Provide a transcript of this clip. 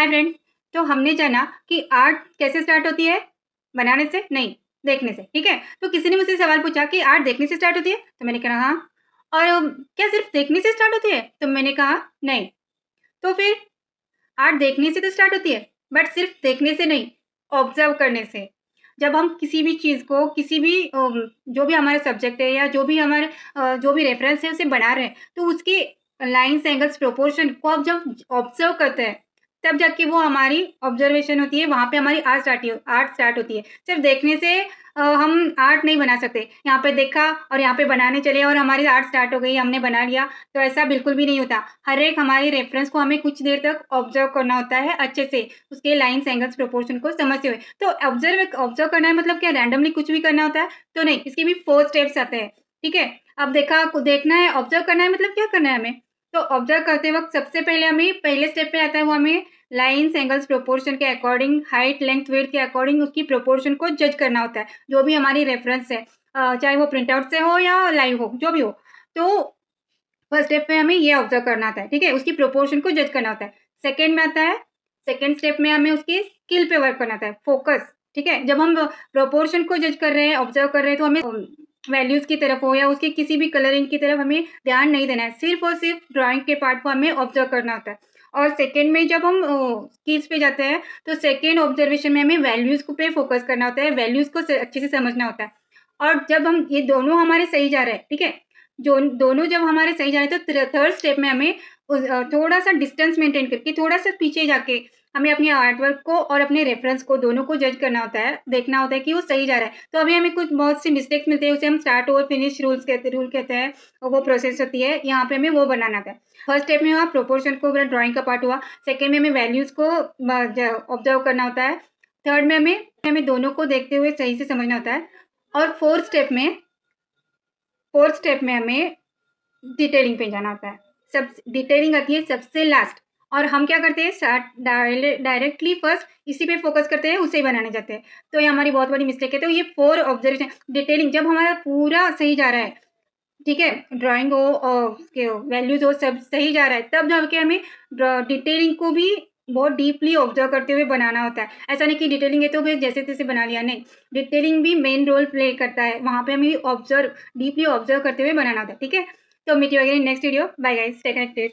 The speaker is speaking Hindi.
Hi friend. तो हमने जाना कि आर्ट कैसे स्टार्ट होती है? बनाने से? नहीं, देखने से, ठीक है? तो किसी ने मुझसे सवाल पूछा कि आर्ट देखने से स्टार्ट होती है? तो मैंने कहा हाँ। और क्या सिर्फ देखने से स्टार्ट होती है? तो मैंने कहा नहीं। तो फिर आर्ट देखने से तो स्टार्ट होती है, बट सिर्फ देखने से नहीं, ऑब्जर्व करने से। जब हम किसी भी चीज़ को, किसी भी जो भी हमारा सब्जेक्ट है या जो भी हमारे जो भी रेफरेंस है उसे बना रहे हैं, तो उसके लाइन्स, एंगल्स, प्रोपोर्शन को आप जब ऑब्जर्व करते हैं, तब जाके वो हमारी ऑब्जर्वेशन होती है, वहाँ पे हमारी आर्ट स्टार्ट होती है। सिर्फ देखने से हम आर्ट नहीं बना सकते। यहाँ पे देखा और यहाँ पे बनाने चले और हमारी आर्ट स्टार्ट हो गई, हमने बना लिया, तो ऐसा बिल्कुल भी नहीं होता। हर एक हमारी रेफरेंस को हमें कुछ देर तक ऑब्जर्व करना होता है अच्छे से, उसके लाइन्स, एंगल्स, प्रोपोर्शन को समझते हुए। तो ऑब्जर्व करना है मतलब क्या रैंडमली कुछ भी करना होता है? तो नहीं, इसके भी 4 स्टेप्स आते हैं, ठीक है? अब देखना है, ऑब्जर्व करना है मतलब क्या करना है हमें? तो ऑब्जर्व करते वक़्त सबसे पहले हमें पहले स्टेप पे आता है, वो हमें लाइन्स, एंगल्स, प्रोपोर्शन के अकॉर्डिंग, हाइट, लेंथ, विड्थ के अकॉर्डिंग उसकी प्रोपोर्शन को जज करना होता है, जो भी हमारी रेफरेंस है। चाहे वो प्रिंट आउट से हो या लाइव हो, जो भी हो। तो फर्स्ट स्टेप में हमें ये ऑब्जर्व करना होता है, ठीक है? उसकी प्रोपोर्शन को जज करना होता है। सेकंड में आता है, सेकंड स्टेप में हमें उसकी स्किल पे वर्क करना होता है, फोकस, ठीक है? जब हम प्रोपोर्शन को जज कर रहे हैं, ऑब्जर्व कर रहे हैं, तो हमें वैल्यूज़ की तरफ हो या उसके किसी भी कलरिंग की तरफ हमें ध्यान नहीं देना है। सिर्फ़ और सिर्फ़ ड्राइंग के पार्ट को हमें ऑब्जर्व करना होता है। और सेकंड में जब हम स्किल्स पे जाते हैं, तो सेकंड ऑब्जर्वेशन में हमें वैल्यूज़ को पे फोकस करना होता है, वैल्यूज़ को स अच्छे से समझना होता है। और जब हम ये दोनों हमारे सही जा रहे हैं, ठीक है? जो दोनों जब हमारे सही जा रहे हैं, तो थर्ड स्टेप में हमें थोड़ा-सा डिस्टेंस मेंटेन करके, थोड़ा-सा पीछे जाके हमें अपने आर्ट वर्क को और अपने रेफरेंस को दोनों को जज करना होता है, देखना होता है कि वो सही जा रहा है। तो अभी हमें कुछ बहुत सी मिस्टेक्स मिलती है, उसे हम स्टार्ट और फिनिश रूल कहते हैं, और वो प्रोसेस होती है, यहाँ पे हमें वो बनाना था। फर्स्ट स्टेप में हुआ प्रोपोर्शन को, अगर ड्राइंग का पार्ट हुआ। सेकंड में हमें वैल्यूज़ को ऑब्जर्व करना होता है। थर्ड में हमें दोनों को देखते हुए सही से समझना होता है। और फोर्थ स्टेप में हमें डिटेलिंग पे जाना होता है। सब डिटेलिंग आती है सबसे लास्ट। और हम क्या करते हैं, डायरेक्टली फर्स्ट इसी पे फोकस करते हैं, उसे ही बनाने जाते हैं। तो ये हमारी बहुत बड़ी मिस्टेक है। तो ये 4 ऑब्जर्वेशन, डिटेलिंग जब हमारा पूरा सही जा रहा है, ठीक है? ड्राइंग हो और उसके वैल्यूज़ हो, सब सही जा रहा है, तब जाके हमें डिटेलिंग को भी बहुत डीपली ऑब्जर्व करते हुए बनाना होता है। ऐसा नहीं कि डिटेलिंग है तो फिर जैसे-तैसे बना लिया, नहीं। डिटेलिंग भी मेन रोल प्ले करता है। वहाँ पे हमें डीपली ऑब्जर्व करते हुए बनाना होता है, ठीक है? तो meet you again in next video. Bye guys, stay connected.